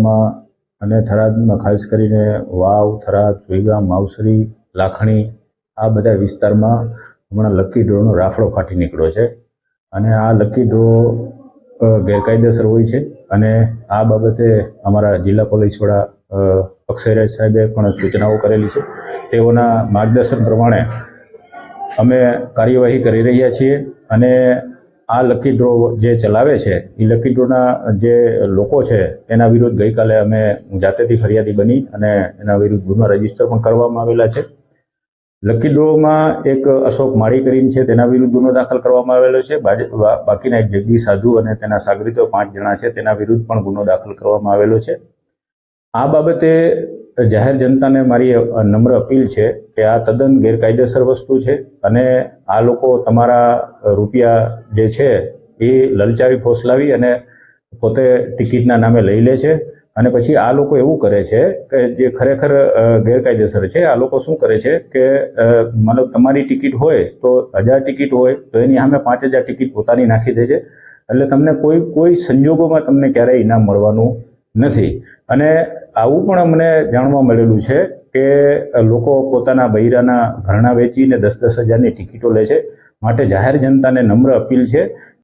વિસ્તારમાં અને થરાદમાં ખાસ કરીને વાવ, થરાદ, સુઈગામ, માવસરી, લાખણી આ બધા વિસ્તારમાં હમણાં લકી ડ્રોનો રાફડો ફાટી નીકળ્યો છે અને આ લકી ડ્રો ગેરકાયદેસર હોય છે અને આ બાબતે અમારા જિલ્લા પોલીસ વડા અક્ષયરાજ સાહેબે પણ સૂચનાઓ કરેલી છે. તેઓના માર્ગદર્શન પ્રમાણે અમે કાર્યવાહી કરી રહ્યા છીએ અને આ લકી ડ્રો જે ચલાવે છે એ લકી ડ્રોના જે લોકો છે એના વિરુદ્ધ ગઈકાલે અમે જાતેથી ફરિયાદી બની અને એના વિરુદ્ધ ગુનો રજીસ્ટર પણ કરવામાં આવેલા છે. લકી ડ્રોમાં એક અશોક માળી કરીને છે તેના વિરુદ્ધ ગુનો દાખલ કરવામાં આવેલો છે. બાકીના એક જગદીશ સાધુ અને તેના સાગરીતો 5 જણા છે તેના વિરુદ્ધ પણ ગુનો દાખલ કરવામાં આવેલો છે. આ બાબતે જાહેર જનતાને મારી નમ્ર અપીલ છે કે આ તદ્દન ગેરકાયદેસર વસ્તુ છે અને આ લોકો તમારા રૂપિયા જે છે એ લલચાવી ફોસલાવી અને પોતે ટિકિટના નામે લઈ લે છે અને પછી આ લોકો એવું કરે છે કે જે ખરેખર ગેરકાયદેસર છે. આ લોકો શું કરે છે કે મતલબ તમારી ટિકિટ હોય તો 1000 ટિકિટ હોય તો એની સામે 5000 ટિકિટ પોતાની નાખી દે છે. એટલે તમને કોઈ સંજોગોમાં તમને ક્યારેય ઇનામ મળવાનું નથી. અને આવું પણ અમને જાણવા મળેલું છે કે લોકો પોતાના બૈરાના ઘરણા વેચીને 10-10 હજારની ટિકિટો લે છે. માટે જાહેર જનતાને નમ્ર અપીલ છે